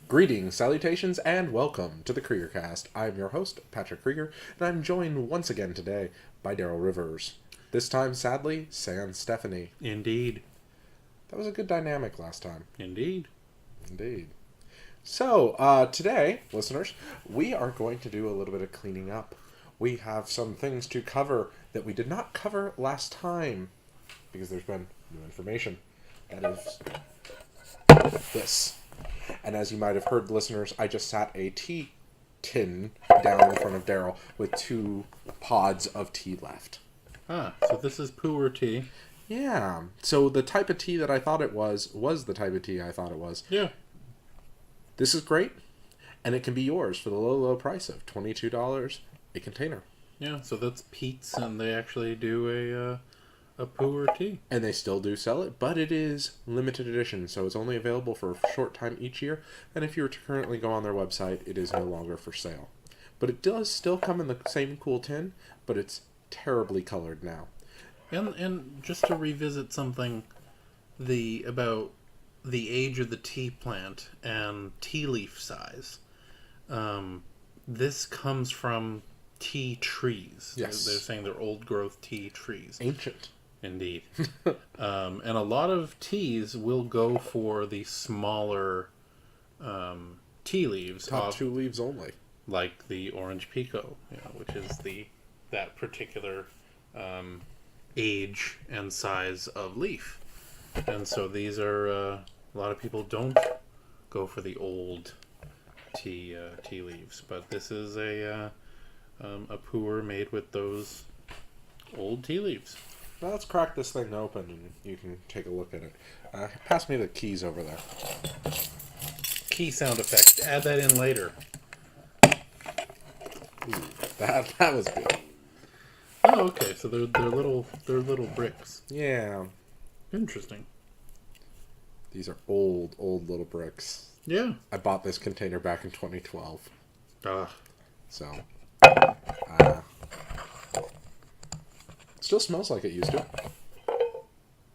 Greetings, salutations, and welcome to the Kreeger cast. I'm your host, Patrick Kreeger, and I'm joined once again today by Darrell Rivers. This time, sadly, sans Stephanie. Indeed. That was a good dynamic last time. Indeed. Indeed. So, today, listeners, we are going to do a little bit of cleaning up. We have some things to cover that we did not cover last time, because there's been new information. That is this. And as you might have heard, listeners, I just sat a tea tin down in front of Darrell with 2 pods of tea left. So this is pu'er tea. Yeah. So the type of tea that I thought it was the type of tea I thought it was. Yeah. This is great, and it can be yours for the low, low price of $22 a container. Yeah, so that's Pete's, and they actually do a pu'er tea. And they still do sell it, but it is limited edition, so it's only available for a short time each year, and if you were to currently go on their website, it is no longer for sale. But it does still come in the same cool tin, but it's terribly colored now. And just to revisit something about the age of the tea plant and tea leaf size, this comes from tea trees. Yes. They're saying they're old growth tea trees. Ancient. Indeed. And a lot of teas will go for the smaller tea leaves. Top 2 leaves only. Like the orange pico, which is that particular age and size of leaf. And so these are, a lot of people don't go for the old tea leaves. But this is a pu'er made with those old tea leaves. Now let's crack this thing open and you can take a look at it. Pass me the keys over there. Key sound effect. Add that in later. Ooh, that was good. Oh, okay. So they're little bricks. Yeah. Interesting. These are old little bricks. Yeah. I bought this container back in 2012. So, still smells like it used to.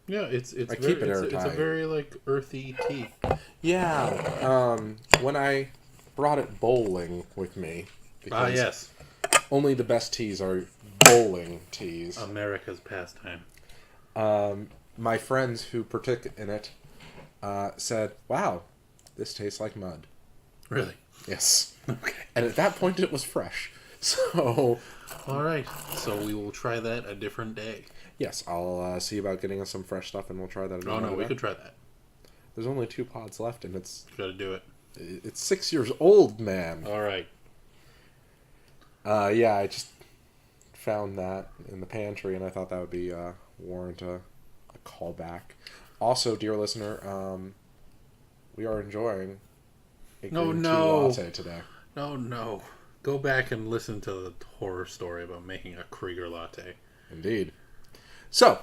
Yeah, it's I keep it airtight. It's a very like earthy tea. Yeah. When I brought it bowling with me, because yes, only the best teas are bowling teas. America's pastime. My friends who partook in it said, "Wow, this tastes like mud." Really? Yes. Okay. And at that point, it was fresh. So. All right. So we will try that a different day. Yes, I'll see about getting us some fresh stuff, and we'll try that. Oh no, we could try that. There's only 2 pods left, and Got to do it. It's 6 years old, man. All right. Yeah, I just found that in the pantry, and I thought that would be warrant a callback. Also, dear listener, we are enjoying a green tea latte today. No. Go back and listen to the horror story about making a Kreeger latte. Indeed. So,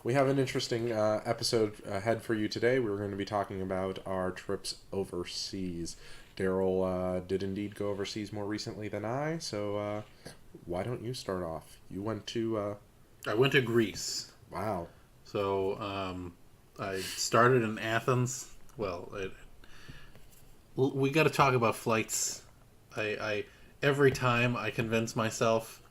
we have an interesting episode ahead for you today. We're going to be talking about our trips overseas. Darrell did indeed go overseas more recently than I, so why don't you start off? You went to... I went to Greece. Wow. So, I started in Athens. Well, we got to talk about flights. Every time I convince myself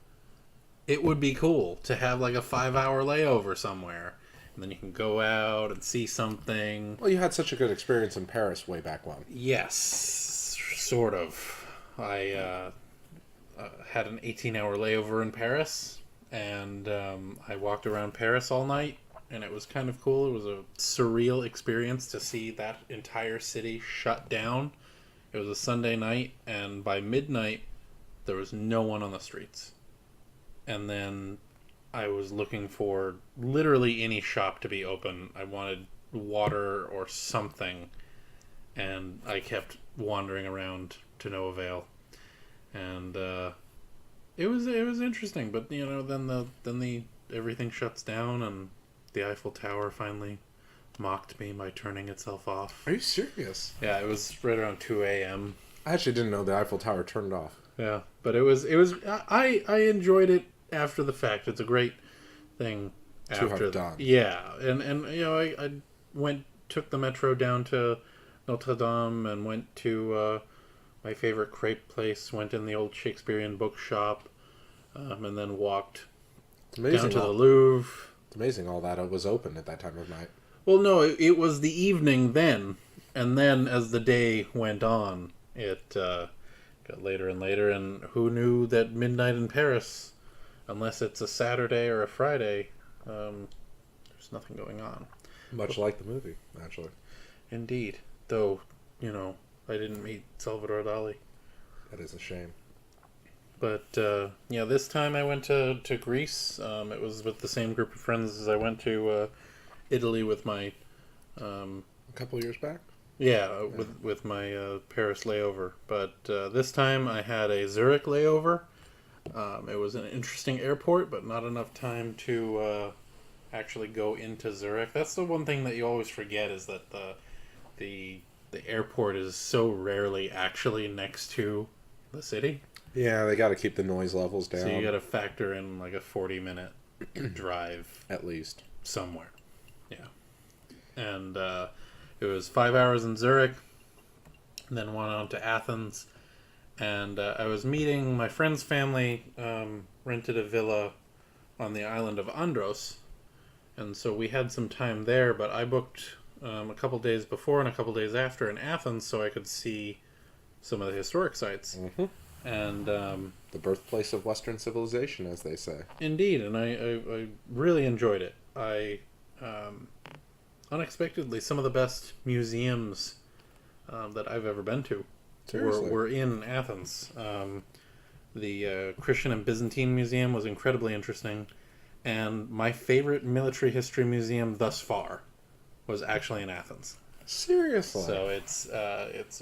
it would be cool to have like a 5-hour layover somewhere. And then you can go out and see something. Well, you had such a good experience in Paris way back when. Yes, sort of. I had an 18-hour layover in Paris. And I walked around Paris all night. And it was kind of cool. It was a surreal experience to see that entire city shut down. It was a Sunday night. And by midnight, there was no one on the streets. And then I was looking for literally any shop to be open. I wanted water or something. And I kept wandering around to no avail. And it was interesting. But, then everything shuts down and the Eiffel Tower finally mocked me by turning itself off. Are you serious? Yeah, it was right around 2 a.m. I actually didn't know the Eiffel Tower turned off. Yeah, but it was. I enjoyed it after the fact. It's a great thing to have done. Yeah, and I took the metro down to Notre Dame and went to my favorite crepe place. Went in the old Shakespearean bookshop, and then walked It's down amazing. to the Louvre. It's amazing all that it was open at that time of night. Well, no, it was the evening then, and then as the day went on, it got later and later. And who knew that midnight in Paris, unless it's a Saturday or a Friday, there's nothing going on. Much like the movie, actually. Indeed, though, I didn't meet Salvador Dali. That is a shame. But yeah, this time I went to Greece. It was with the same group of friends as I went to Italy with my A couple years back? with my Paris layover. But this time I had a Zurich layover. It was an interesting airport, but not enough time to actually go into Zurich. That's the one thing that you always forget, is that the airport is so rarely actually next to the city. Yeah, they got to keep the noise levels down. So you got to factor in like a 40-minute drive at least. somewhere. Yeah. And it was 5 hours in Zurich, and then went on to Athens. And I was meeting my friend's family, rented a villa on the island of Andros. And so we had some time there, but I booked a couple days before and a couple days after in Athens so I could see some of the historic sites. Mm-hmm. And the birthplace of Western civilization, as they say. indeed, and I really enjoyed it. I unexpectedly, some of the best museums that I've ever been to were in Athens. The Christian and Byzantine Museum was incredibly interesting, and my favorite military history museum thus far was actually in Athens. Seriously? So it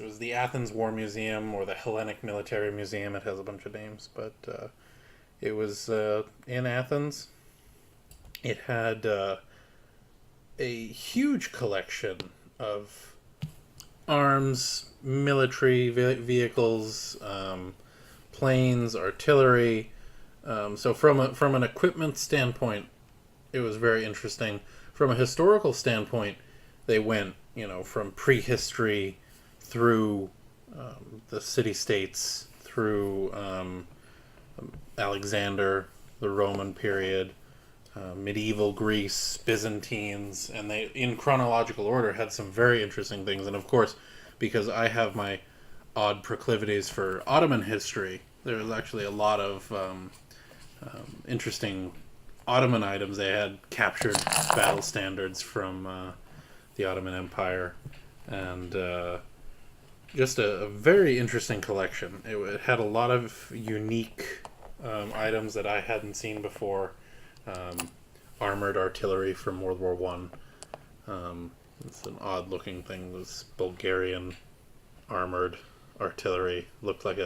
was the Athens War Museum, or the Hellenic Military Museum. It has a bunch of names, but it was in Athens. It had a huge collection of arms, military vehicles, planes, artillery. So from an equipment standpoint, it was very interesting. From a historical standpoint, they went, from prehistory through the city-states, through Alexander, the Roman period, medieval Greece, Byzantines, and they, in chronological order, had some very interesting things. And of course, because I have my odd proclivities for Ottoman history, there was actually a lot of interesting Ottoman items. They had captured battle standards from the Ottoman Empire, and just a very interesting collection. It had a lot of unique items that I hadn't seen before. Armored artillery from World War One. It's an odd looking thing. This Bulgarian armored artillery looked like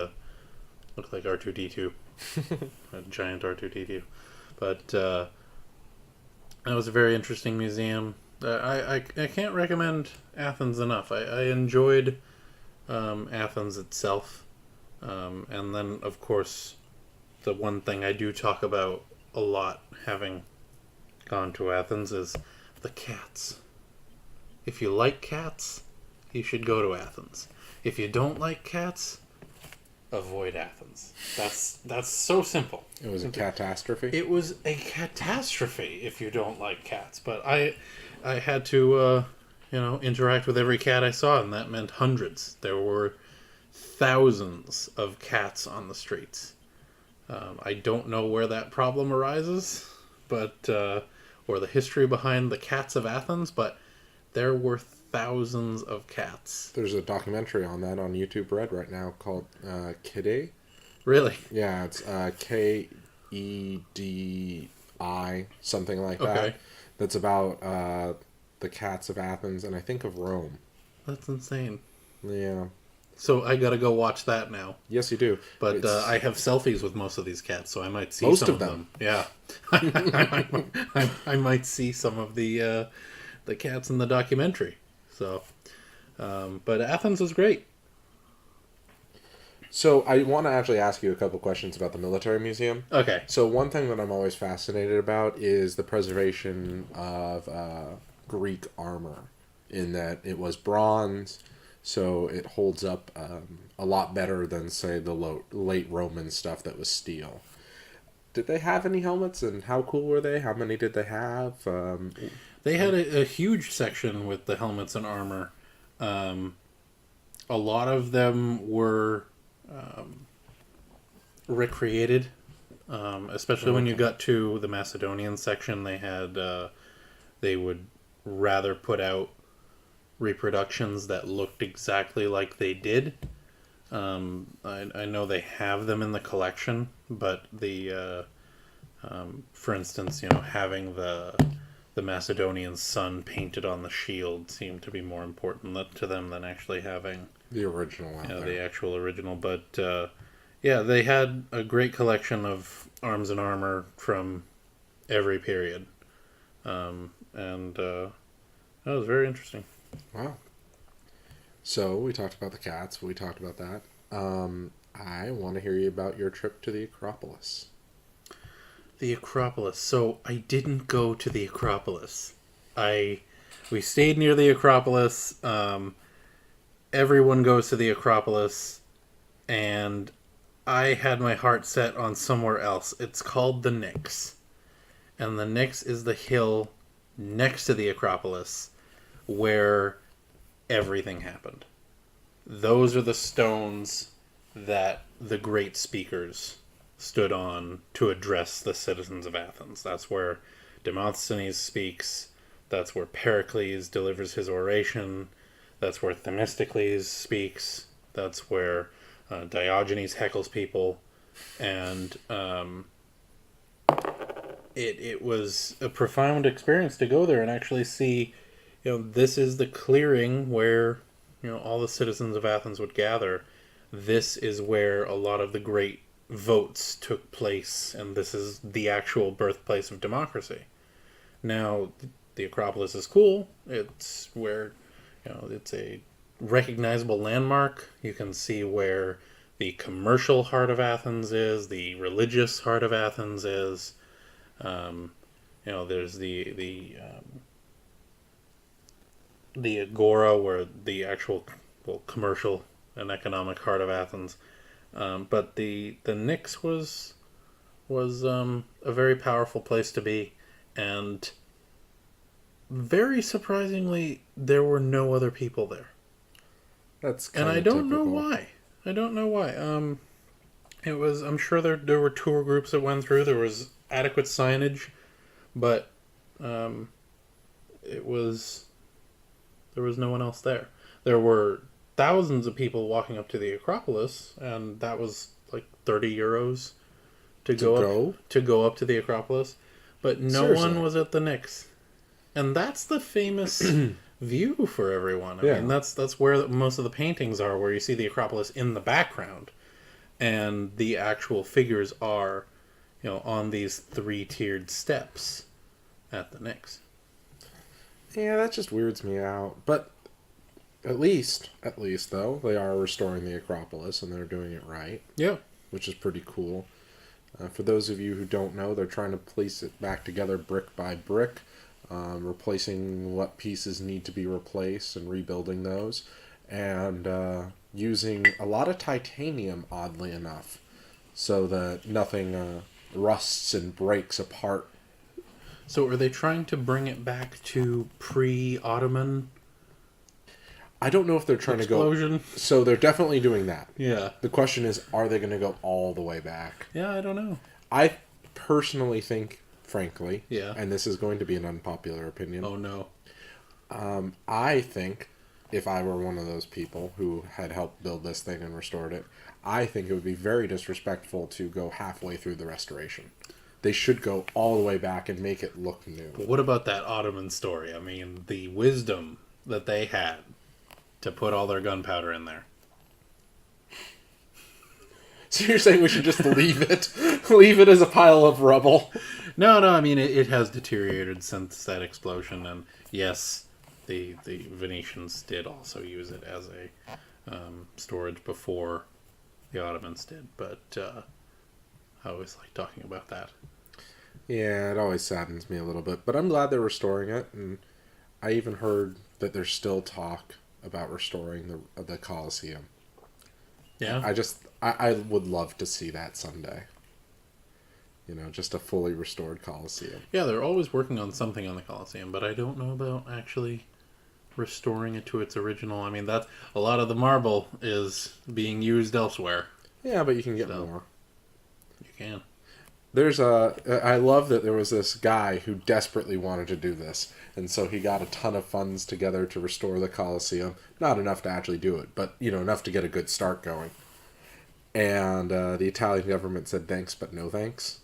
R2-D2, a giant R2-D2. But that was a very interesting museum. I can't recommend Athens enough. I enjoyed Athens itself, and then of course the one thing I do talk about a lot, having gone to Athens, is the cats. If you like cats, you should go to Athens. If you don't like cats, avoid Athens. That's so simple. It was a catastrophe? It was a catastrophe if you don't like cats. But I had to, interact with every cat I saw, and that meant hundreds. There were thousands of cats on the streets. I don't know where that problem arises, but or the history behind the cats of Athens, but there were thousands of cats. There's a documentary on that on YouTube Red right now called Kiddy. Really? Yeah, it's Kedi, something like that. Okay. That's about the cats of Athens, and I think of Rome. That's insane. Yeah. So I gotta go watch that now. Yes, you do. But I have selfies with most of these cats, so I might see Most some of them. Yeah. I might see some of the cats in the documentary. So, but Athens was great. So I want to actually ask you a couple questions about the military museum. Okay. So one thing that I'm always fascinated about is the preservation of Greek armor, in that it was bronze, so it holds up a lot better than, say, the late Roman stuff that was steel. Did they have any helmets, and how cool were they? How many did they have? They had a huge section with the helmets and armor. A lot of them were recreated, especially when you got to the Macedonian section. They would rather put out reproductions that looked exactly like they did. I know they have them in the collection, but for instance, having the Macedonian sun painted on the shield seemed to be more important to them than actually having the original out there. The actual original. But they had a great collection of arms and armor from every period, and that was very interesting. Wow. So we talked about the cats. We talked about that. I want to hear you about your trip to the Acropolis. The Acropolis. So I didn't go to the Acropolis. We stayed near the Acropolis. Everyone goes to the Acropolis, and I had my heart set on somewhere else. It's called the Nix, and the Nix is the hill next to the Acropolis where everything happened. Those are the stones that the great speakers stood on to address the citizens of Athens. That's where Demosthenes speaks. That's where Pericles delivers his oration. That's where Themistocles speaks. That's where Diogenes heckles people. And it was a profound experience to go there and actually see, this is the clearing where, all the citizens of Athens would gather. This is where a lot of the great votes took place, and this is the actual birthplace of democracy. Now, the Acropolis is cool. It's where, it's a recognizable landmark. You can see where the commercial heart of Athens is, the religious heart of Athens is. There's the agora, where the actual commercial and economic heart of Athens. But the Nix was a very powerful place to be, and very surprisingly, there were no other people there. That's and I don't know why. It was. I'm sure there were tour groups that went through. There was adequate signage, but there was no one else there. There were thousands of people walking up to the Acropolis, and that was like €30 to go up to the Acropolis, but Seriously? one was at the Nix, and that's the famous view for everyone. I mean, that's where most of the paintings are, where you see the Acropolis in the background, and the actual figures are, on these 3-tiered steps at the Nix. Yeah, that just weirds me out. But at least though, they are restoring the Acropolis, and they're doing it right. Yeah. Which is pretty cool. For those of you who don't know, they're trying to piece it back together brick by brick, replacing what pieces need to be replaced and rebuilding those, and using a lot of titanium, oddly enough, so that nothing rusts and breaks apart. So are they trying to bring it back to pre-Ottoman? I don't know if they're trying explosion? to go... So they're definitely doing that. Yeah. The question is, are they going to go all the way back? Yeah, I don't know. I personally think, frankly, yeah, and this is going to be an unpopular opinion. Oh, no. I think, if I were one of those people who had helped build this thing and restored it, I think it would be very disrespectful to go halfway through the restoration. They should go all the way back and make it look new. But what about that Ottoman story? I mean, the wisdom that they had to put all their gunpowder in there. So you're saying we should just leave it? Leave it as a pile of rubble? No, I mean, it has deteriorated since that explosion, and yes, the Venetians did also use it as a storage before the Ottomans did, but I always like talking about that. Yeah, it always saddens me a little bit, but I'm glad they're restoring it, and I even heard that there's still talk about restoring the Colosseum. Yeah. I would love to see that someday. You know, just a fully restored Colosseum. Yeah, they're always working on something on the Colosseum, but I don't know about actually restoring it to its original. I mean, that's a lot of the marble is being used elsewhere. Yeah, but you can get So, more. You can. I love that there was this guy who desperately wanted to do this, and so he got a ton of funds together to restore the Colosseum. Not enough to actually do it, but, you know, enough to get a good start going. And the Italian government said thanks, but no thanks.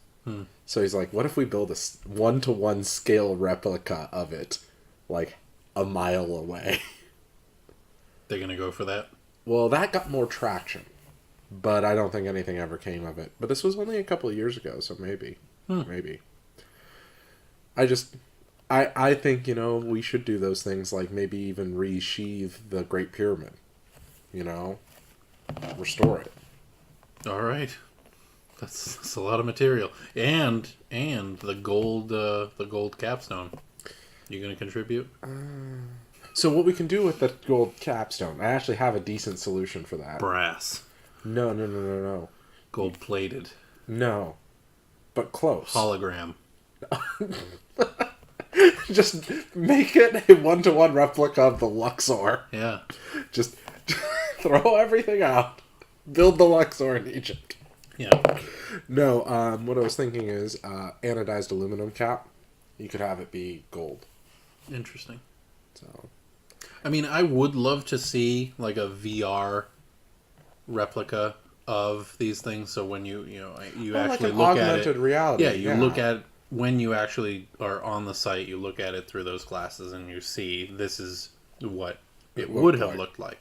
So he's like, what if we build a 1-to-1 scale replica of it, like a mile away? They're going to go for that? Well, that got more traction, but I don't think anything ever came of it. But this was only a couple of years ago, so maybe. Maybe. I think, you know, we should do those things, like maybe even resheathe the Great Pyramid. You know? Restore it. All right. That's a lot of material. And the gold capstone. You going to contribute? So what we can do with the gold capstone, I actually have a decent solution for that. Brass. No. Gold plated. No. But close. Hologram. Just make it a 1-to-1 replica of the Luxor. Yeah. Just throw everything out. Build the Luxor in Egypt. Yeah. No, what I was thinking is anodized aluminum cap. You could have it be gold. Interesting. So, I mean, I would love to see like a VR replica of these things. So when you actually like an look at it, augmented reality. Yeah, you look at when you actually are on the site. You look at it through those glasses, and you see this is what it would have looked like.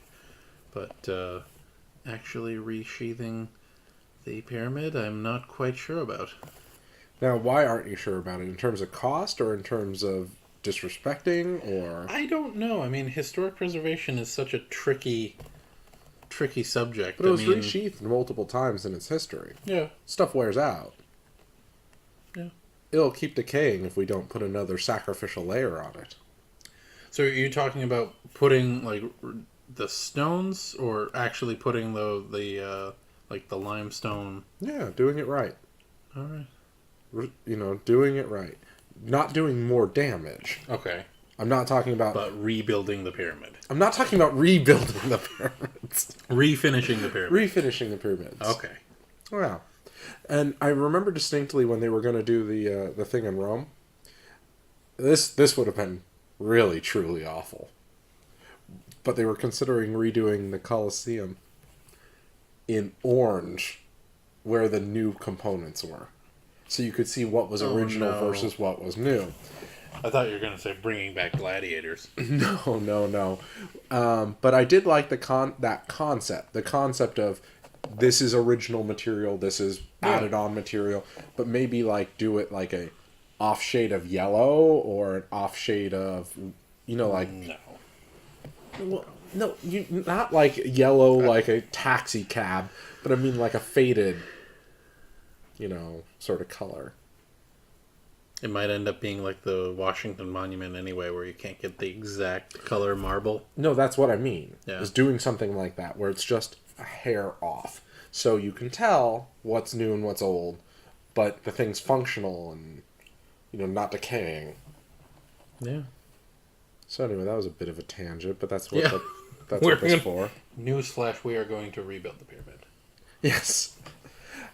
But actually resheathing the pyramid, I'm not quite sure about. Now, why aren't you sure about it? In terms of cost, or in terms of disrespecting, or I don't know. I mean, historic preservation is such a tricky subject. But it was resheathed multiple times in its history. Yeah. Stuff wears out. Yeah. It'll keep decaying if we don't put another sacrificial layer on it. So are you talking about putting like the stones, or actually putting the like the limestone? Yeah, doing it right. All right. You know, doing it right. Not doing more damage. Okay. I'm not talking about... But rebuilding the pyramid. I'm not talking about rebuilding the pyramids. Refinishing the pyramid. Refinishing the pyramids. Okay. Wow. And I remember distinctly when they were going to do the thing in Rome. This would have been really, truly awful. But they were considering redoing the Colosseum in orange, where the new components were. So you could see what was original versus what was new. I thought you were going to say bringing back gladiators. No. But I did like that concept. The concept of this is original material, this is added on material, but maybe like do it like a off shade of yellow or an off shade of, you know, like... No. Well, no, not like yellow like a taxi cab, but I mean like a faded, you know, sort of color. It might end up being like the Washington Monument anyway, where you can't get the exact color marble. No, that's what I mean. Yeah. Is doing something like that, where it's just a hair off. So you can tell what's new and what's old, but the thing's functional and, you know, not decaying. Yeah. So anyway, that was a bit of a tangent, but that's what that's We're what it's for. Newsflash, we are going to rebuild the pyramid. Yes.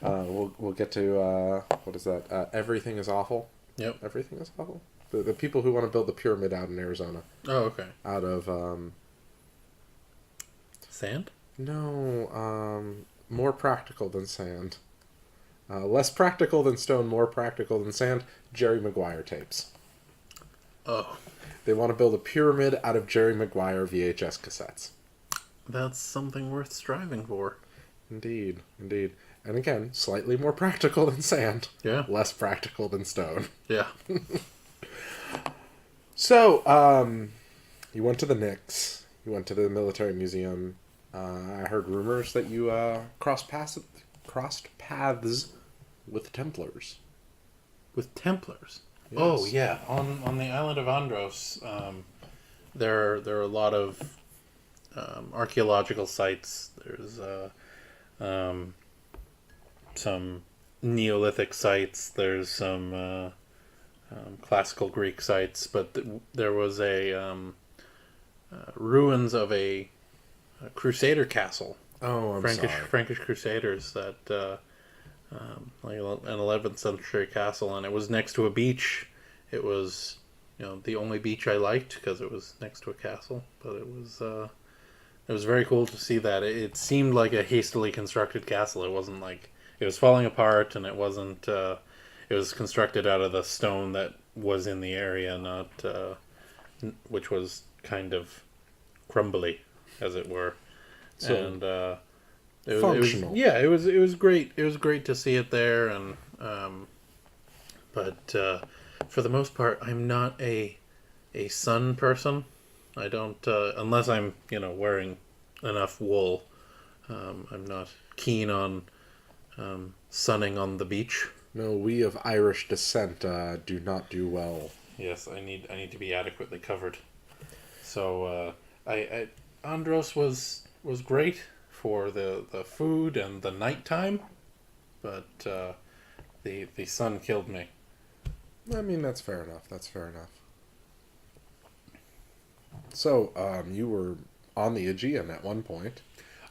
We'll get to, what is that? Everything is awful. Yep. Everything is awful. The people who want to build the pyramid out in Arizona. Oh, okay. Out of, sand? No, more practical than sand. Less practical than stone, more practical than sand. Jerry Maguire tapes. Oh. They want to build a pyramid out of Jerry Maguire VHS cassettes. That's something worth striving for. Indeed. And again, slightly more practical than sand. Yeah. Less practical than stone. Yeah. So, you went to the Knicks. You went to the military museum. I heard rumors that you crossed paths with Templars. With Templars? Yes. Oh, yeah. On the island of Andros, there are a lot of archaeological sites. There's some Neolithic sites. There's some classical Greek sites, but there was a ruins of a Crusader castle. Oh, I'm sorry. Frankish Crusaders that like an 11th century castle, and it was next to a beach. It was the only beach I liked because it was next to a castle, but it was very cool to see that. It seemed like a hastily constructed castle. It wasn't like it was falling apart, and it wasn't. It was constructed out of the stone that was in the area, not which was kind of crumbly, as it were. So And functional. it was great. It was great to see it there, and but for the most part, I'm not a sun person. I don't unless I'm wearing enough wool. I'm not keen on sunning on the beach. No, we of Irish descent do not do well. Yes, I need to be adequately covered. So I Andros was great for the food and the nighttime, but the sun killed me. I mean, that's fair enough. That's fair enough. So, you were on the Aegean at one point.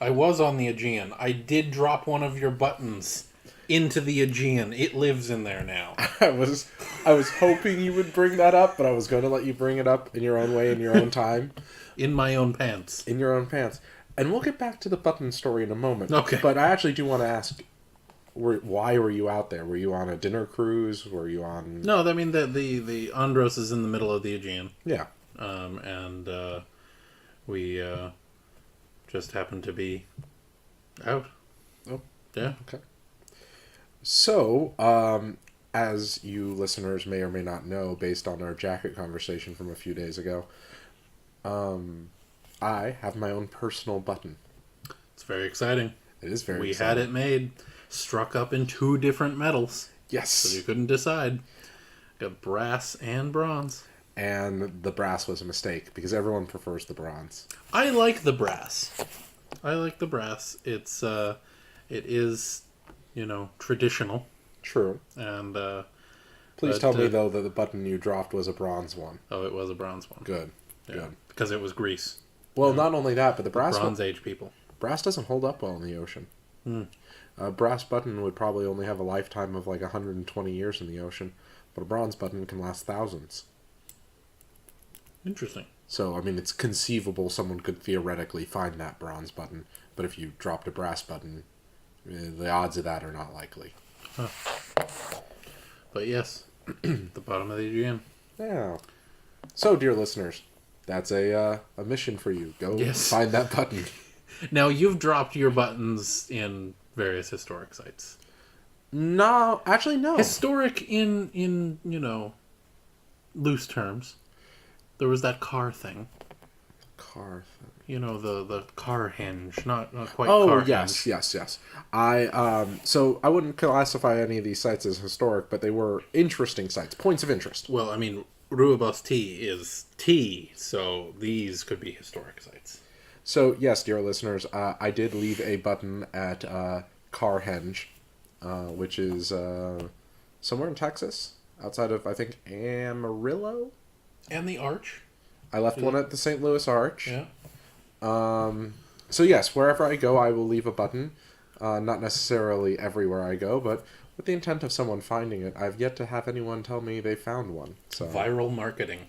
I was on the Aegean. I did drop one of your buttons into the Aegean. It lives in there now. I was hoping you would bring that up, but I was going to let you bring it up in your own way, in your own time. In my own pants. In your own pants. And we'll get back to the button story in a moment. Okay. But I actually do want to ask, why were you out there? Were you on a dinner cruise? Were you on... No, I mean, the Andros is in the middle of the Aegean. Yeah. And we just happened to be out. Oh. Yeah. Okay. So, as you listeners may or may not know, based on our jacket conversation from a few days ago, I have my own personal button. It's very exciting. It is very We exciting. had it made, struck up in 2 different metals, Yes. so you couldn't decide. Got brass and bronze. And the brass was a mistake, because everyone prefers the bronze. I like the brass. It's it is, traditional. True. And Please but, tell me, though, that the button you dropped was a bronze one. oh, it was a bronze one. Good. Yeah, Good. because it was Greece. Well, not only that, but the brass Bronze Age people. brass doesn't hold up well in the ocean. Hmm. A brass button would probably only have a lifetime of like 120 years in the ocean, but a bronze button can last thousands. Interesting. So, I mean, it's conceivable someone could theoretically find that bronze button, but if you dropped a brass button, the odds of that are not likely. Huh. But yes, the bottom of the Aegean. Yeah. So, dear listeners, that's a mission for you. Go find that button. Now, you've dropped your buttons in various historic sites. No, actually, no. Historic in loose terms. There was that car thing. Car thing. The car hinge, not quite Oh, car yes, hinge. yes. So I wouldn't classify any of these sites as historic, but they were interesting sites, points of interest. Well, I mean, Ruabos Tea is tea, so these could be historic sites. So, yes, dear listeners, I did leave a button at Carhenge, which is somewhere in Texas, outside of, I think, Amarillo? And the Arch. I left one at the St. Louis Arch. Yeah. So, yes, wherever I go, I will leave a button. Not necessarily everywhere I go, but with the intent of someone finding it. I've yet to have anyone tell me they found one. So Viral marketing.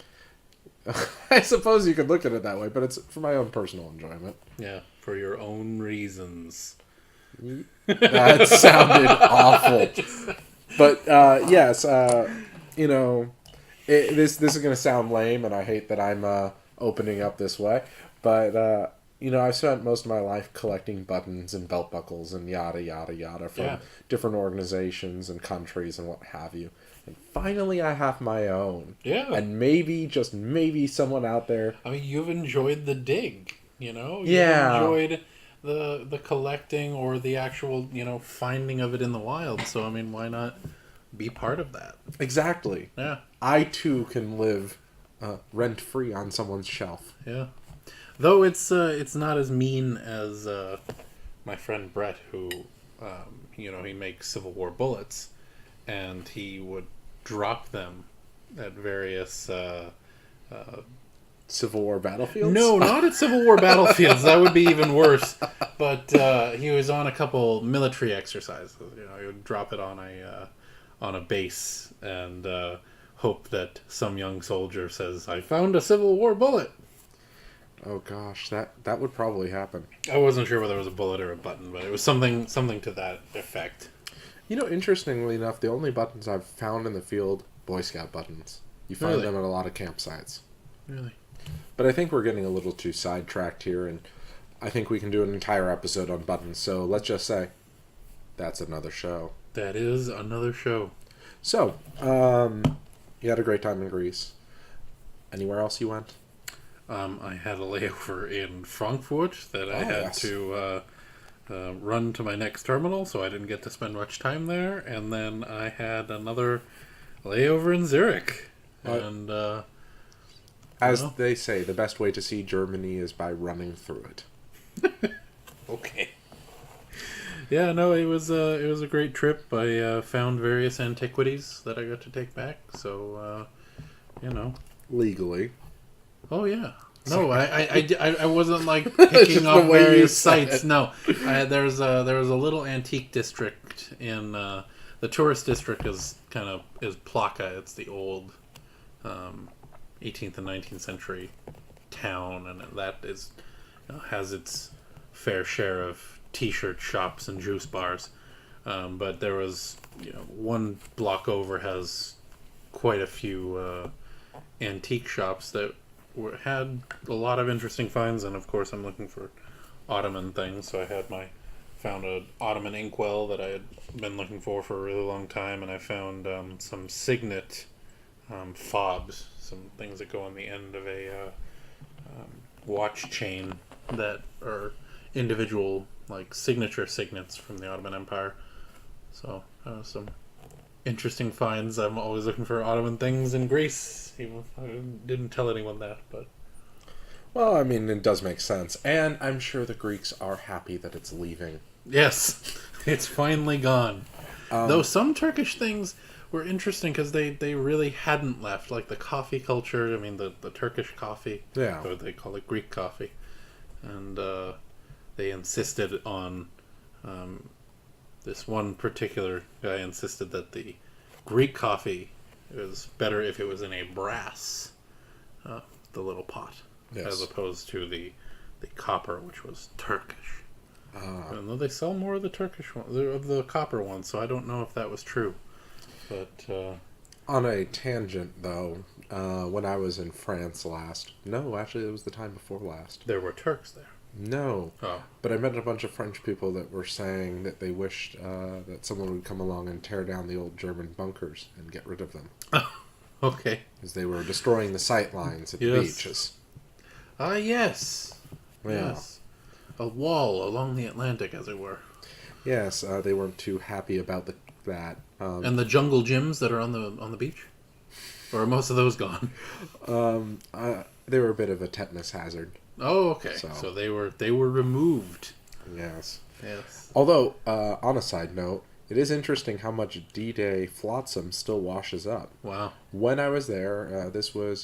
I suppose you could look at it that way, but it's for my own personal enjoyment. Yeah, for your own reasons. That sounded awful. But, yes, this is going to sound lame, and I hate that I'm opening up this way, but, I've spent most of my life collecting buttons and belt buckles and yada, yada, yada from different organizations and countries and what have you. And finally I have my own. Yeah. And maybe, just maybe, someone out there... I mean, you've enjoyed the dig, You've enjoyed the collecting or the actual, finding of it in the wild. So, I mean, why not be part of that? Exactly. Yeah. I, too, can live rent-free on someone's shelf. Yeah. Though it's not as mean as my friend Brett, who he makes Civil War bullets, and he would drop them at various. Civil War battlefields? No, not at Civil War battlefields. That would be even worse. But he was on a couple military exercises. He would drop it on a base and hope that some young soldier says, "I found a Civil War bullet." Oh gosh, that would probably happen. I wasn't sure whether it was a bullet or a button, but it was something to that effect. Interestingly enough, the only buttons I've found in the field, Boy Scout buttons. You find Really? them at a lot of campsites. Really? But I think we're getting a little too sidetracked here, and I think we can do an entire episode on buttons. So let's just say that's another show. That is another show. So, you had a great time in Greece. Anywhere else you went? I had a layover in Frankfurt that I had to run to my next terminal, so I didn't get to spend much time there. And then I had another layover in Zurich. And as they say, the best way to see Germany is by running through it. Okay. Yeah, no, it was a great trip. I found various antiquities that I got to take back. So, Legally. Oh yeah. No, I wasn't like picking up various sites. No, there was a little antique district in the tourist district is Plaka. It's the old 18th and 19th century town, and that is has its fair share of T-shirt shops and juice bars. But there was one block over has quite a few antique shops that had a lot of interesting finds, and of course I'm looking for Ottoman things, so I found an Ottoman inkwell that I had been looking for a really long time, and I found some signet fobs, some things that go on the end of a watch chain that are individual signature signets from the Ottoman Empire. So some interesting finds. I'm always looking for Ottoman things in Greece. Even I didn't tell anyone that, but Well, I mean, it does make sense, and I'm sure the Greeks are happy that it's leaving. yes, it's finally gone. Though some Turkish things were interesting because they really hadn't left, like the coffee culture. I mean, the Turkish coffee, or they call it Greek coffee, and they insisted on this one particular guy insisted that the Greek coffee was better if it was in a brass, the little pot, as opposed to the copper, which was Turkish. And though they sell more of the Turkish one, of the copper one, so I don't know if that was true. But on a tangent, though, when I was in France last, no, actually, it was the time before last. There were Turks there. No. Oh. But I met a bunch of French people that were saying that they wished that someone would come along and tear down the old German bunkers and get rid of them. Okay. Because they were destroying the sight lines at the beaches. Yes. Yeah. Yes. A wall along the Atlantic, as it were. Yes, they weren't too happy about that. And the jungle gyms that are on the beach? Or are most of those gone? They were a bit of a tetanus hazard. Oh, okay. So they were removed. Yes. Yes. Although, on a side note, it is interesting how much D-Day flotsam still washes up. Wow. When I was there, this was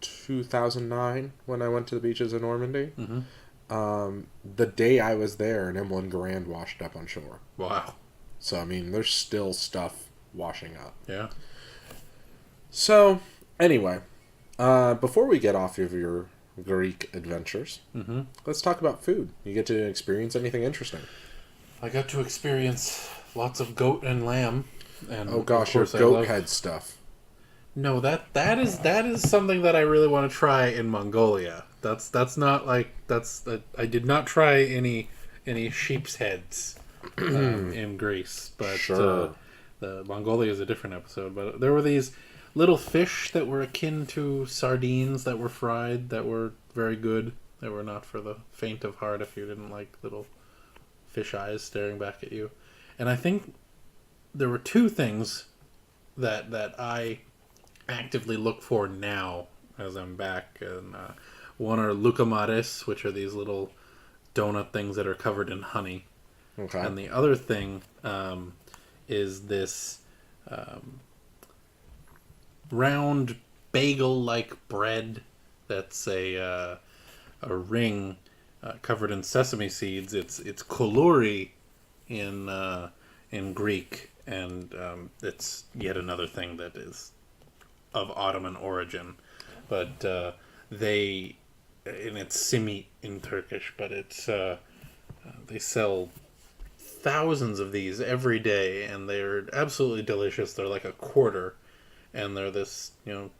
2009 when I went to the beaches of Normandy. Mm-hmm. The day I was there, an M1 Garand washed up on shore. Wow. So, I mean, there's still stuff washing up. Yeah. So, anyway, before we get off of your Greek adventures, let's talk about food. You get to experience anything interesting? I got to experience lots of goat and lamb. And oh gosh, your goat head stuff. No, that is something that I really want to try in Mongolia. That's not I did not try any sheep's heads in Greece, but sure. The Mongolia is a different episode. But there were these little fish that were akin to sardines that were fried that were very good. They were not for the faint of heart if you didn't like little fish eyes staring back at you. And I think there were two things that I actively look for now as I'm back. And One are lucamares, which are these little donut things that are covered in honey. Okay. And the other thing is this round bagel-like bread that's a ring covered in sesame seeds. It's koluri in Greek, and it's yet another thing that is of Ottoman origin. But they, and it's simit in Turkish, but it's they sell thousands of these every day, and they're absolutely delicious. They're like a quarter, and they're this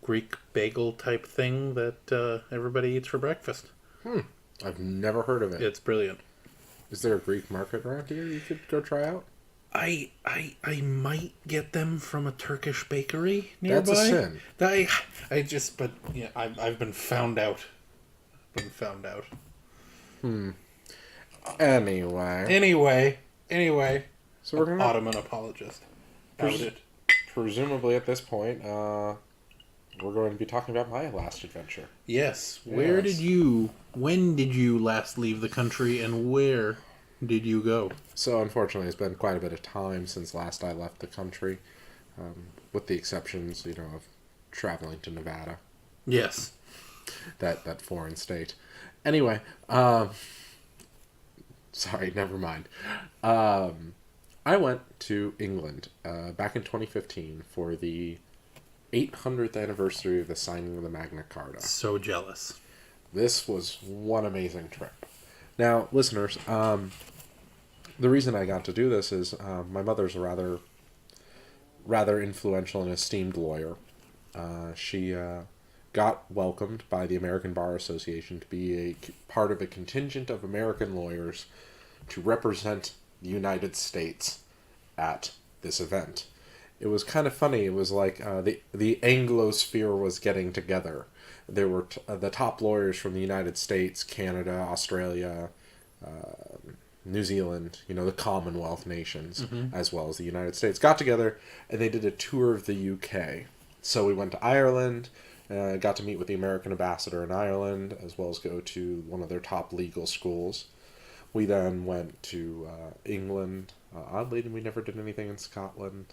Greek bagel type thing that everybody eats for breakfast. I've never heard of it. It's brilliant. Is there a Greek market around here you could go try out? I might get them from a Turkish bakery nearby. That's a sin. But yeah, I've been found out. Anyway. So we're gonna Ottoman apologist. Out it. Presumably at this point, we're going to be talking about my last adventure. Yes. When did you last leave the country, and where did you go? So unfortunately, it's been quite a bit of time since last I left the country, with the exceptions, of traveling to Nevada. Yes. That foreign state. Anyway, sorry, never mind. I went to England back in 2015 for the 800th anniversary of the signing of the Magna Carta. So jealous. This was one amazing trip. Now, listeners, the reason I got to do this is my mother's a rather influential and esteemed lawyer. She got welcomed by the American Bar Association to be a part of a contingent of American lawyers to represent the United States at this event. It was kind of funny. It was like the Anglosphere was getting together. There were the top lawyers from the United States, Canada, Australia, New Zealand, the Commonwealth nations, as well as the United States, got together and they did a tour of the UK. So we went to Ireland, got to meet with the American ambassador in Ireland, as well as go to one of their top legal schools. We then went to England. Oddly, we never did anything in Scotland,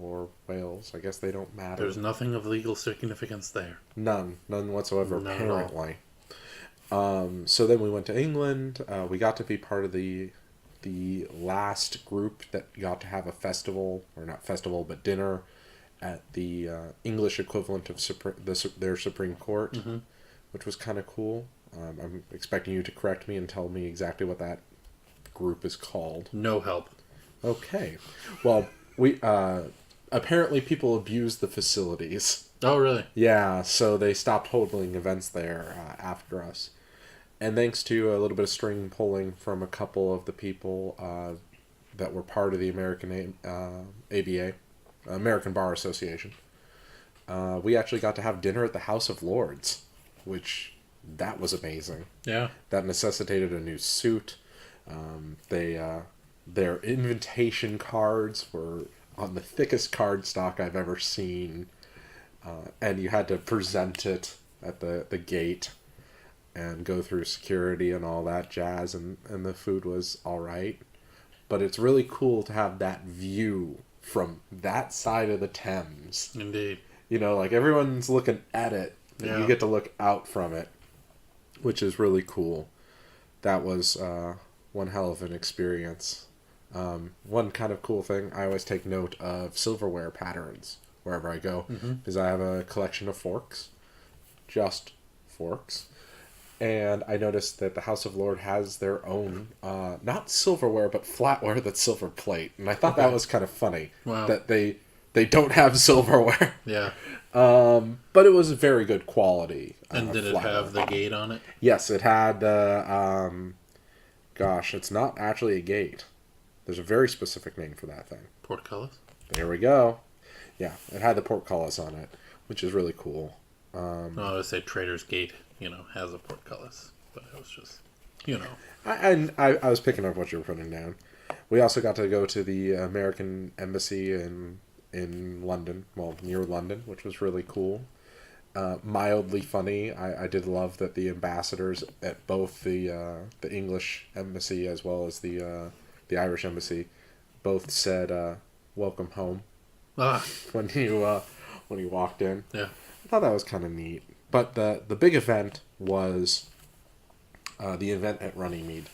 or Wales. I guess they don't matter. There's nothing of legal significance there. None whatsoever, None apparently. So then we went to England. We got to be part of the last group that got to have a festival, or not festival, but dinner at the English equivalent of their Supreme Court, which was kind of cool. I'm expecting you to correct me and tell me exactly what that group is called. No help. Okay. Well, we apparently people abused the facilities. Oh, really? Yeah, so they stopped holding events there after us. And thanks to a little bit of string pulling from a couple of the people that were part of the American ABA, American Bar Association, we actually got to have dinner at the House of Lords, which that was amazing. Yeah. That necessitated a new suit. Their invitation cards were on the thickest cardstock I've ever seen. And you had to present it at the gate and go through security and all that jazz, and the food was all right. But it's really cool to have that view from that side of the Thames. Indeed. Like everyone's looking at it, and Yeah. you get to look out from it, which is really cool. That was one hell of an experience. One kind of cool thing, I always take note of silverware patterns wherever I go, because I have a collection of forks, just forks. And I noticed that the House of Lord has their own, not silverware, but flatware that's silver plate. And I thought that was kind of funny. Wow. That they don't have silverware. Yeah. But it was very good quality. And did it flatware. have the gate on it? Yes, it had gosh, it's not actually a gate. There's a very specific name for that thing. Portcullis? There we go. Yeah, it had the portcullis on it, which is really cool. I would say Trader's Gate, has a portcullis. But it was just, I was picking up what you were putting down. We also got to go to the American Embassy in London, well, near London, which was really cool. mildly funny. I did love that the ambassadors at both the English embassy as well as the Irish embassy both said "Welcome home" Ah, when you walked in. yeah. I thought that was kind of neat. But the big event was the event at Runnymede.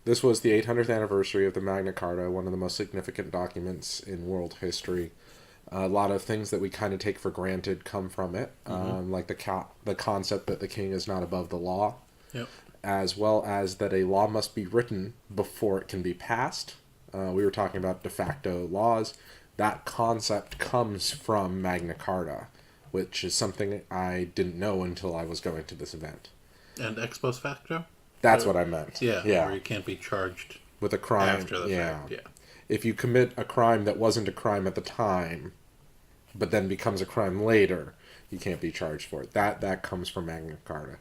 This was the 800th anniversary of the Magna Carta, one of the most significant documents in world history. A lot of things that we kind of take for granted come from it, like the concept that the king is not above the law, Yep. as well as that a law must be written before it can be passed. We were talking about de facto laws. That concept comes from Magna Carta, which is something I didn't know until I was going to this event. And ex post facto? That's what I meant. Yeah, Yeah. where you can't be charged With a crime. after the yeah. fact. Yeah. If you commit a crime that wasn't a crime at the time, but then becomes a crime later, you can't be charged for it. That comes from Magna Carta.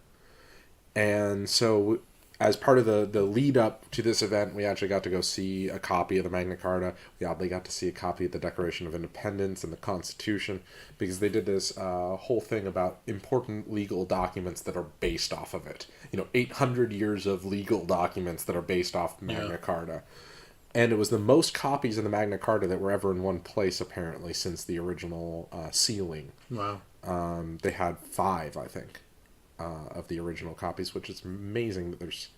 And so, as part of the lead up to this event, we actually got to go see a copy of the Magna Carta. We oddly got to see a copy of the Declaration of Independence and the Constitution, because they did this whole thing about important legal documents that are based off of it. 800 years of legal documents that are based off Magna Carta. And it was the most copies of the Magna Carta that were ever in one place, apparently, since the original sealing. Wow. They had 5, I think, of the original copies, which is amazing that there's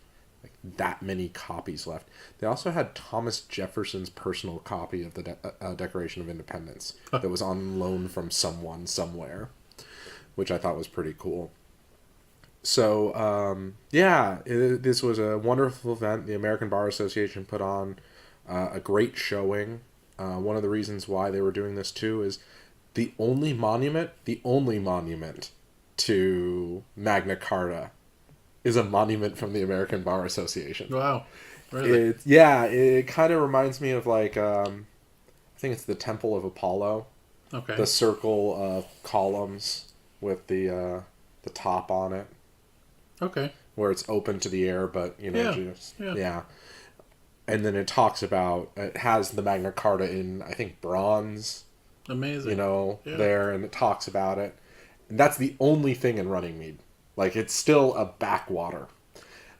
like that many copies left. They also had Thomas Jefferson's personal copy of the Declaration of Independence that was on loan from someone somewhere, which I thought was pretty cool. So, this was a wonderful event. The American Bar Association put on a great showing. One of the reasons why they were doing this too is the only monument to Magna Carta is a monument from the American Bar Association. Wow. Really? It kind of reminds me of like, I think it's the Temple of Apollo. Okay. The circle of columns with the top on it. Okay. Where it's open to the air, but, Yeah. And then it has the Magna Carta in, I think, bronze. Amazing. There, and it talks about it. And that's the only thing in Runnymede. Like, it's still a backwater.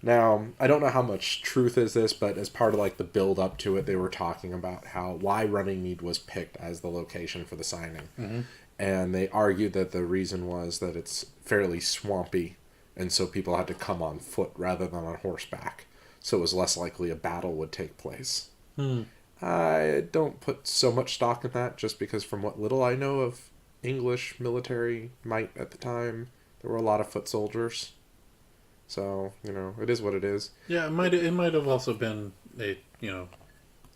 Now, I don't know how much truth is this, but as part of, like, the build-up to it, they were talking about why Runnymede was picked as the location for the signing. Mm-hmm. And they argued that the reason was that it's fairly swampy, and so people had to come on foot rather than on horseback. So it was less likely a battle would take place. I don't put so much stock in that, just because from what little I know of English military might at the time, there were a lot of foot soldiers. So, it is what it is. Yeah, it might have also been a,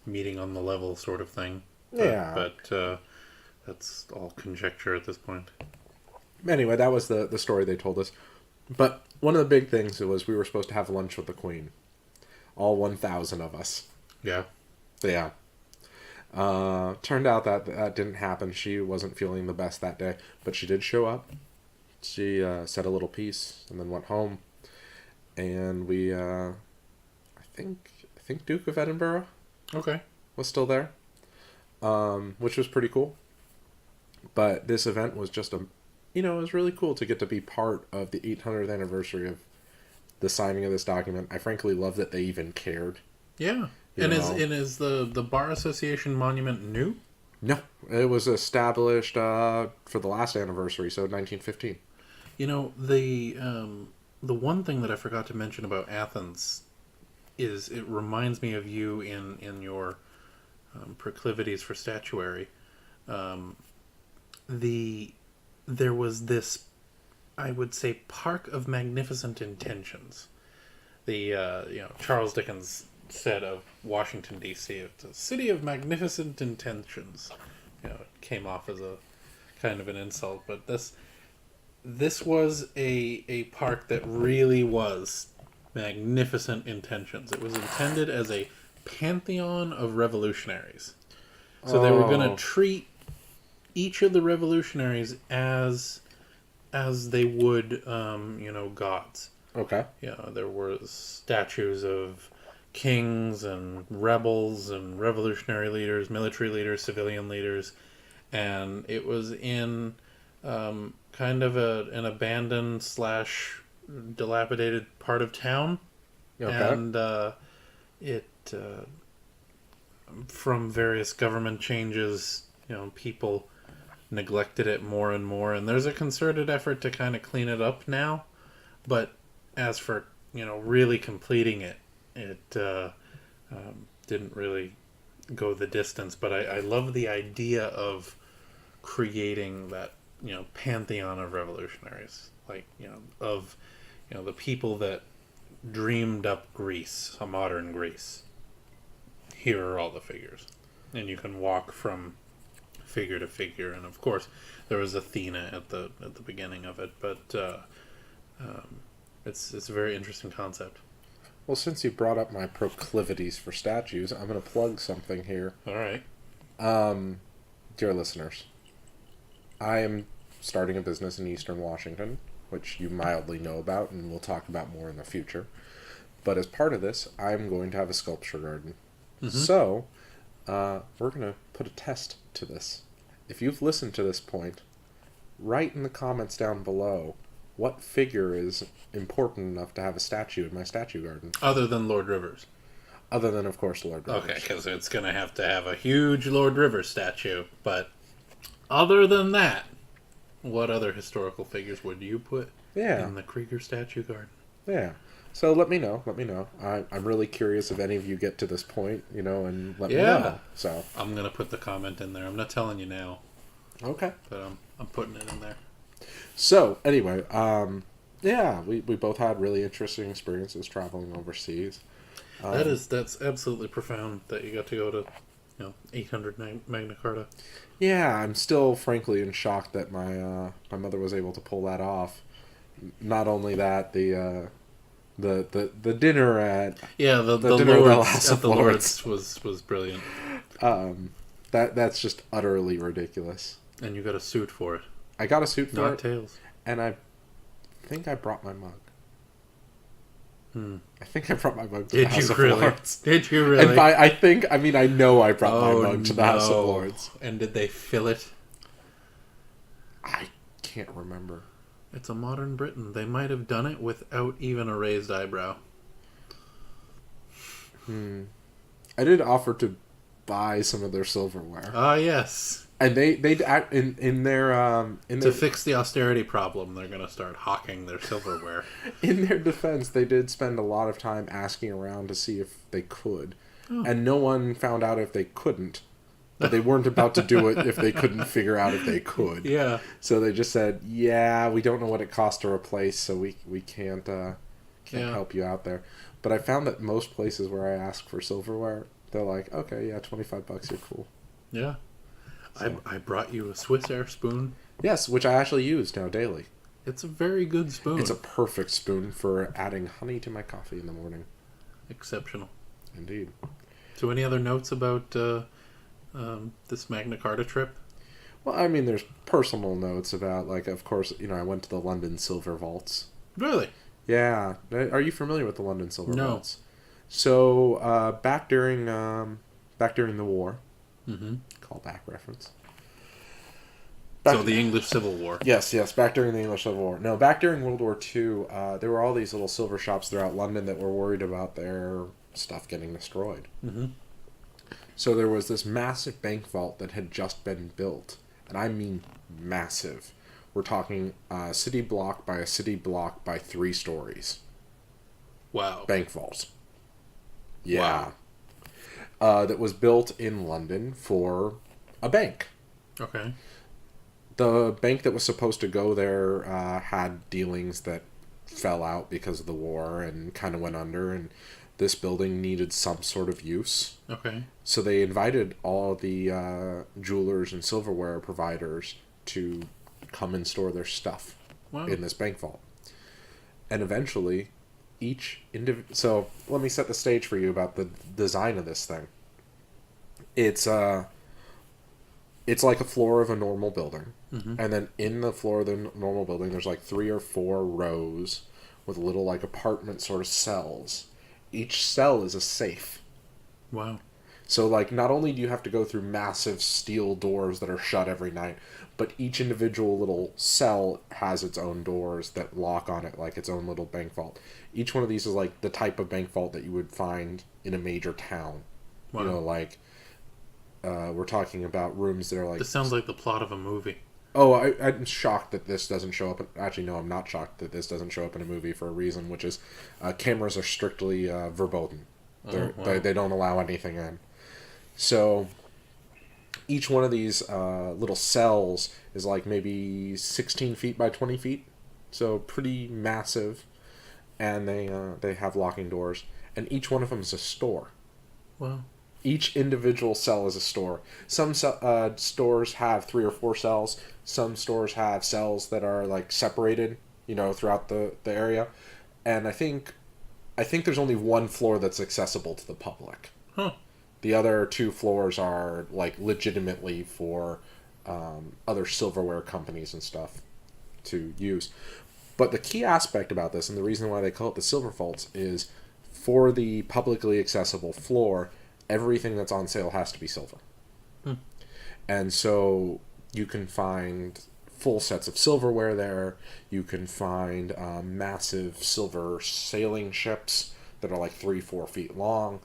meeting on the level sort of thing. But that's all conjecture at this point. Anyway, that was the story they told us. But one of the big things was we were supposed to have lunch with the Queen. All 1,000 of us. Yeah. Yeah. Turned out that didn't happen. She wasn't feeling the best that day, but she did show up. She said a little piece and then went home. And we, I think Duke of Edinburgh Okay. was still there, which was pretty cool. But this event was just it was really cool to get to be part of the 800th anniversary of the signing of this document. I frankly love that they even cared. Yeah. Is the Bar Association monument new? No, it was established for the last anniversary, so 1915. The one thing that I forgot to mention about Athens is it reminds me of you in your proclivities for statuary. There was this, I would say, park of magnificent intentions. Charles Dickens said of Washington, D.C., it's a city of magnificent intentions. It came off as a kind of an insult, but this was a park that really was magnificent intentions. It was intended as a pantheon of revolutionaries. So they were going to treat each of the revolutionaries as they would, gods. Okay. There were statues of kings and rebels and revolutionary leaders, military leaders, civilian leaders, and it was in kind of an abandoned slash dilapidated part of town, Okay. and it from various government changes, people neglected it more and more, and there's a concerted effort to kind of clean it up now. But as for really completing it, it didn't really go the distance. But I love the idea of creating that pantheon of revolutionaries, like the people that dreamed up Greece, a modern Greece. Here are all the figures, and you can walk from figure to figure. And of course, there was Athena at the beginning of it, but it's a very interesting concept. Well, since you brought up my proclivities for statues, I'm going to plug something here. All right. Dear listeners, I am starting a business in Eastern Washington, which you mildly know about, and we'll talk about more in the future. But as part of this, I'm going to have a sculpture garden. Mm-hmm. So, we're going to put a test to this. If you've listened to this point, write in the comments down below what figure is important enough to have a statue in my statue garden. Other than Lord Rivers. Other than, of course, Lord Rivers. Okay, because it's going to have a huge Lord Rivers statue. But other than that, what other historical figures would you put in the Kreeger statue garden? Yeah. So let me know. I'm really curious if any of you get to this point, and let me know. So I'm going to put the comment in there. I'm not telling you now. Okay. But I'm putting it in there. So, anyway, we both had really interesting experiences traveling overseas. That's absolutely profound that you got to go to 800 Magna Carta. Yeah, I'm still frankly in shock that my mother was able to pull that off. Not only that, the dinner at the dinner Lords, at the Lords was brilliant. That's just utterly ridiculous. And you got a suit for it. I got a suit for it. Not tails. And I think I brought my mug. I think I brought my mug to the House of Lords. Did you really? And by I know I brought my mug to the House of Lords. And did they fill it? I can't remember. It's a modern Britain. They might have done it without even a raised eyebrow. I did offer to buy some of their silverware. Ah, yes. And they in their to fix the austerity problem, they're going to start hawking their silverware. In their defense, they did spend a lot of time asking around to see if they could, and no one found out if they couldn't. But they weren't about to do it if they couldn't figure out if they could. Yeah. So they just said, "Yeah, we don't know what it costs to replace, so we can't help you out there." But I found that most places where I ask for silverware, they're like, "Okay, yeah, $25, you're cool." Yeah. So. I brought you a Swiss Air spoon. Yes, which I actually use now daily. It's a very good spoon. It's a perfect spoon for adding honey to my coffee in the morning. Exceptional. Indeed. So any other notes about this Magna Carta trip? Well, I mean, there's personal notes about, of course, I went to the London Silver Vaults. Really? Yeah. Are you familiar with the London Silver Vaults? No. So, back during the war, callback reference. So the English Civil War. Yes, back during the English Civil War. No, back during World War II, there were all these little silver shops throughout London that were worried about their stuff getting destroyed. Mm-hmm. So there was this massive bank vault that had just been built. And I mean massive. We're talking city block by a city block by 3 stories. Wow. Bank vault. Yeah. Wow. That was built in London for a bank. Okay. The bank that was supposed to go there had dealings that fell out because of the war and kind of went under, and this building needed some sort of use. Okay. So they invited all the jewelers and silverware providers to come and store their stuff in this bank vault. And eventually, so let me set the stage for you about the design of this thing. It's like a floor of a normal building. Mm-hmm. And then in the floor of the normal building, there's 3 or 4 rows with little apartment sort of cells. Each cell is a safe. Wow. So, like, not only do you have to go through massive steel doors that are shut every night, but each individual little cell has its own doors that lock on it, like its own little bank vault. Each one of these is like the type of bank vault that you would find in a major town. Wow. You know, like, we're talking about rooms that are like... This sounds like the plot of a movie. Oh, I'm shocked that this doesn't show up. Actually, no, I'm not shocked that this doesn't show up in a movie for a reason, which is cameras are strictly verboten. They don't allow anything in. So each one of these little cells is like maybe 16 feet by 20 feet. So pretty massive. And they have locking doors. And each one of them is a store. Wow. Each individual cell is a store. Some stores have 3 or 4 cells. Some stores have cells that are like separated, you know, throughout the area. And I think there's only one floor that's accessible to the public. Huh. The other 2 floors are like legitimately for other silverware companies and stuff to use. But the key aspect about this, and the reason why they call it the silver vaults, is for the publicly accessible floor, everything that's on sale has to be silver. And so you can find full sets of silverware there. You can find massive silver sailing ships that are like 3-4 feet long.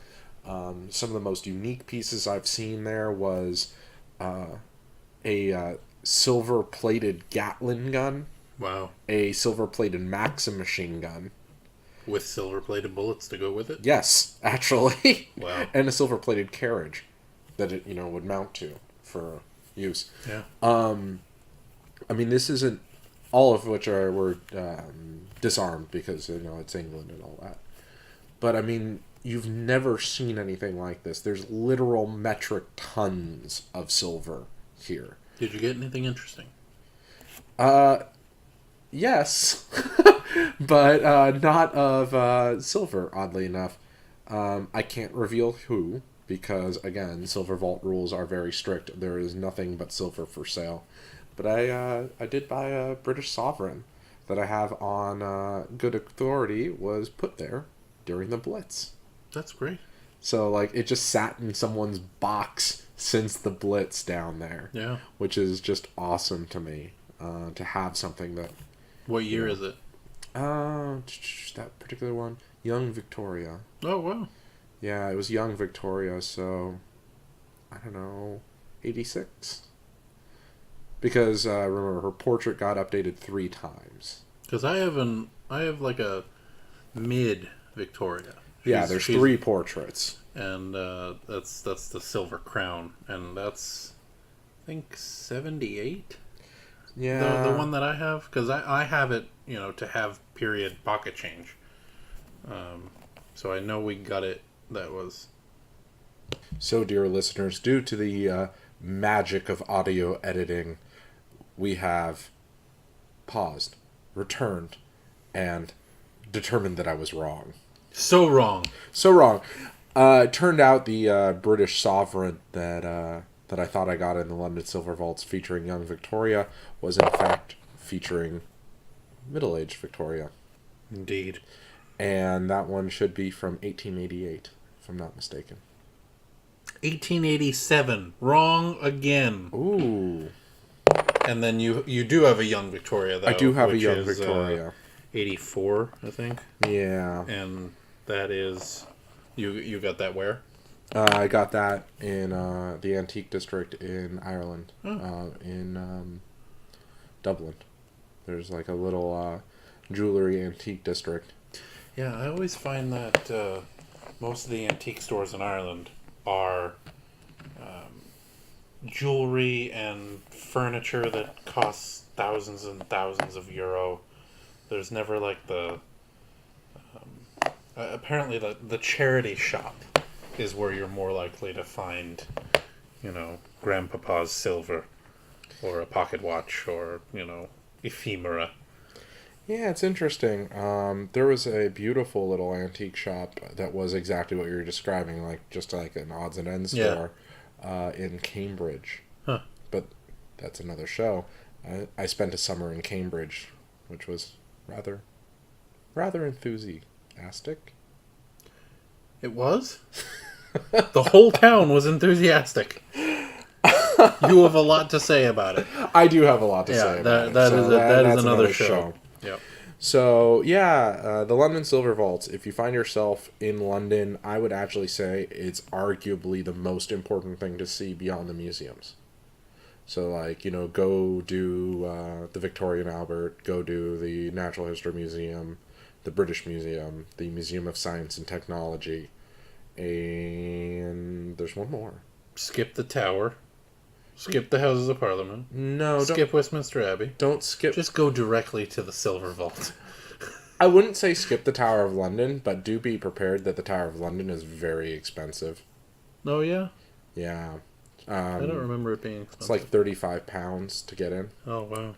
Some of the most unique pieces I've seen there was a silver-plated Gatling gun. Wow. A silver-plated Maxim machine gun. With silver-plated bullets to go with it? Yes, actually. Wow. And a silver-plated carriage that it, you know, would mount to for use. Yeah. I mean, this isn't all of which were disarmed because, you know, it's England and all that. But I mean, you've never seen anything like this. There's literal metric tons of silver here. Did you get anything interesting? Yes, but not of silver, oddly enough. I can't reveal who, because, again, Silver Vault rules are very strict. There is nothing but silver for sale. But I did buy a British sovereign that I have on good authority was put there during the Blitz. That's great. So, like, it just sat in someone's box since the Blitz down there. Yeah. Which is just awesome to me, to have something that... What year is it? That particular one, Young Victoria. Oh, wow. Yeah, it was Young Victoria, so I don't know, 86. Because remember, her portrait got updated 3 times. Because I have like a mid Victoria. Yeah, there's 3 portraits, and that's the Silver Crown, and that's I think 78. Yeah, the one that I have, because I have it, you know, to have period pocket change. So I know we got it. That was. So, dear listeners, due to the magic of audio editing, we have paused, returned, and determined that I was wrong. So wrong. So wrong. It turned out the British sovereign that I thought I got in the London Silver Vaults featuring Young Victoria was in fact featuring middle-aged Victoria. Indeed. And that one should be from 1888, if I'm not mistaken. 1887. Wrong again. Ooh. And then you do have a Young Victoria, though. I do have a Young Victoria. 84, I think. Yeah. And that is... You got that where? I got that in the Antique District in Ireland. In Dublin. There's like a little jewelry antique district. Yeah, I always find that most of the antique stores in Ireland are jewelry and furniture that costs thousands and thousands of euro. There's never like the... apparently the charity shop is where you're more likely to find, you know, grandpapa's silver or a pocket watch or, you know, ephemera. Yeah, it's interesting. There was a beautiful little antique shop that was exactly what you were describing, like just like an odds and ends store in Cambridge. Huh. But that's another show. I spent a summer in Cambridge, which was rather enthusiastic. It was? The whole town was enthusiastic. You have a lot to say about it. I do have a lot to say about it. That So is that's another show. Yep. So, yeah, the London Silver Vaults, if you find yourself in London, I would actually say it's arguably the most important thing to see beyond the museums. So, like, you know, go do the Victoria and Albert, go do the Natural History Museum, the British Museum, the Museum of Science and Technology, and there's one more. Skip the Tower. Skip the Houses of Parliament. No, skip Westminster Abbey. Don't skip. Just go directly to the Silver Vault. I wouldn't say skip the Tower of London, but do be prepared that the Tower of London is very expensive. Oh, yeah? Yeah. I don't remember it being expensive. It's like £35 to get in. Oh,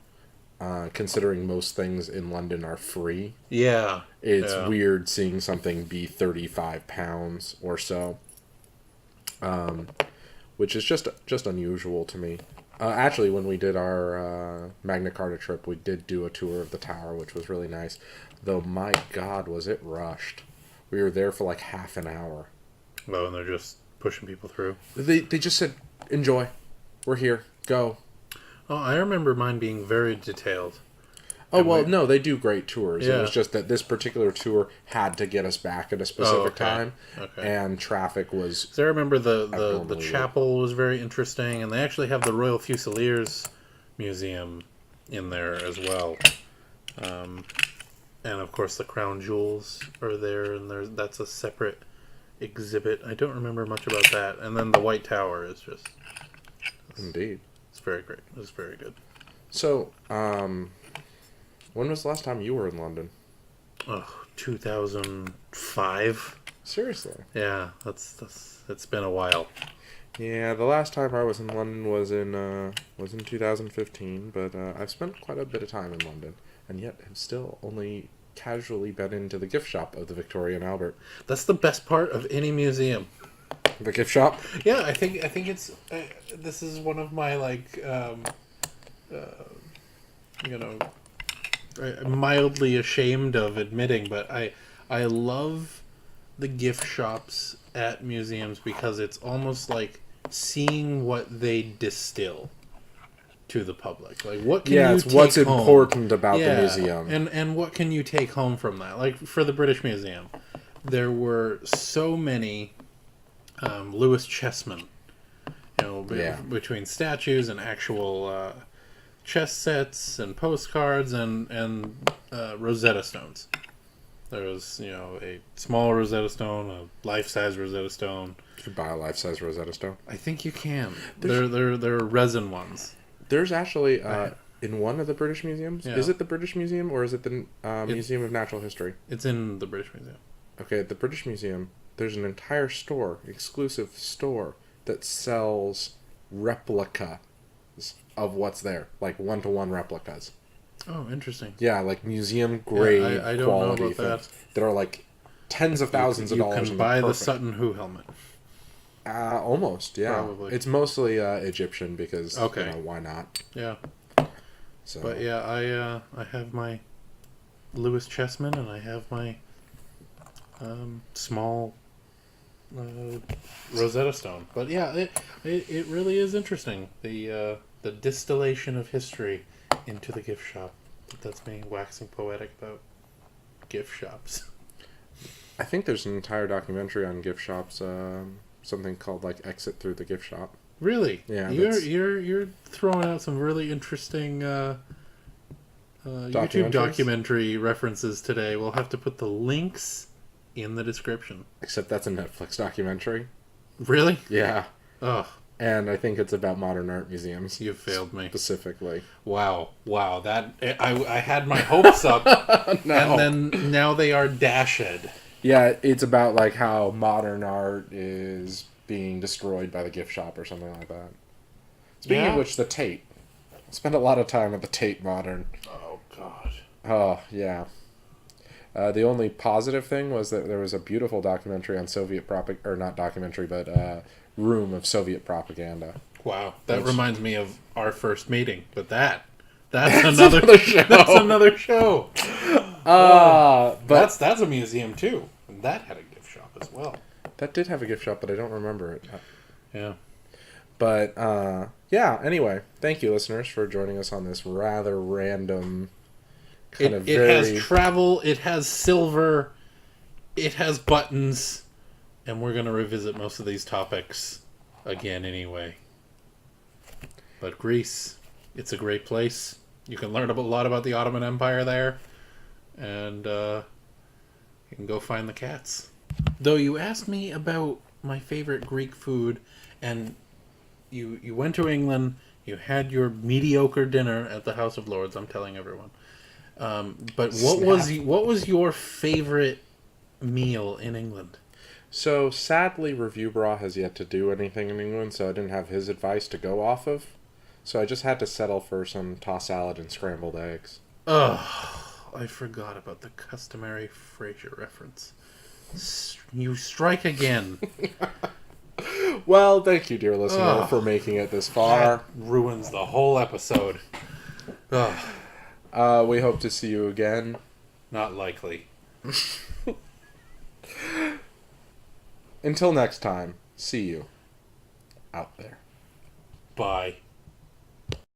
wow. Considering most things in London are free. Yeah. It's weird seeing something be £35 or so. Which is just unusual to me. Actually, when we did our Magna Carta trip, we did do a tour of the tower, which was really nice. Though, my God, was it rushed. We were there for like half an hour. Oh, and they're just pushing people through. They just said, enjoy. We're here. Go. Oh, I remember mine being very detailed. Oh, well, no, they do great tours. Yeah. It was just that this particular tour had to get us back at a specific time, and traffic was... So I remember the chapel was very interesting, and they actually have the Royal Fusiliers Museum in there as well. And, of course, the Crown Jewels are there, and that's a separate exhibit. I don't remember much about that. And then the White Tower is just... Indeed. It's very great. It's very good. So, when was the last time you were in London? Oh, 2005. Seriously? Yeah, it's been a while. Yeah, the last time I was in London was in 2015, but I've spent quite a bit of time in London, and yet have still only casually been into the gift shop of the Victoria and Albert. That's the best part of any museum. The gift shop? Yeah, I think it's this is one of my mildly ashamed of admitting, but I love the gift shops at museums because it's almost like seeing what they distill to the public. Like, what can you take what's home? Important about the museum. And what can you take home from that? Like, for the British Museum, there were so many Lewis Chessmen, between statues and actual chess sets and postcards and Rosetta Stones. There was, a small Rosetta Stone, a life-size Rosetta Stone. You can buy a life-size Rosetta Stone. I think you can. They're resin ones. There's actually in one of the British museums. Yeah. Is it the British Museum or is it the Museum of Natural History? It's in the British Museum. Okay, at the British Museum, there's an entire exclusive store that sells replicas of what's there, like 1-to-1 replicas. Oh, interesting. Yeah, like museum grade I don't quality know about things that are like tens of thousands of dollars. You can buy the Sutton Hoo helmet. Almost, yeah. Probably. It's mostly Egyptian because why not? Yeah. So, but yeah, I have my Lewis Chessman and I have my small Rosetta Stone. But yeah, it really is interesting, the distillation of history into the gift shop. That's me waxing poetic about gift shops. I think there's an entire documentary on gift shops, something called like Exit Through the Gift Shop. Really? Yeah. You're throwing out some really interesting YouTube documentary references today. We'll have to put the links in the description. Except that's a Netflix documentary. Really? Yeah. Ugh. And I think it's about modern art museums. You failed me. Specifically. Wow. That I had my hopes up, no. And then now they are dashed. Yeah, it's about like how modern art is being destroyed by the gift shop or something like that. Speaking of which, the Tate. I spent a lot of time at the Tate Modern. Oh, God. Oh, yeah. The only positive thing was that there was a beautiful documentary on Soviet room of Soviet propaganda. Wow, that reminds me of our first meeting. But that's another show. That's another show. But that's a museum too, and that had a gift shop as well. That did have a gift shop, but I don't remember it. Yeah. But, yeah, anyway, thank you, listeners, for joining us on this rather random It has travel, it has silver, it has buttons, and we're going to revisit most of these topics again anyway. But Greece, it's a great place. You can learn a lot about the Ottoman Empire there, and you can go find the cats. Though you asked me about my favorite Greek food, and you went to England, you had your mediocre dinner at the House of Lords, I'm telling everyone. But what was your favorite meal in England? So, sadly, Review Bra has yet to do anything in England, so I didn't have his advice to go off of. So I just had to settle for some tossed salad and scrambled eggs. Ugh, I forgot about the customary Frasier reference. You strike again. Well, thank you, dear listener, for making it this far. That ruins the whole episode. Ugh. We hope to see you again. Not likely. Until next time, see you out there. Bye.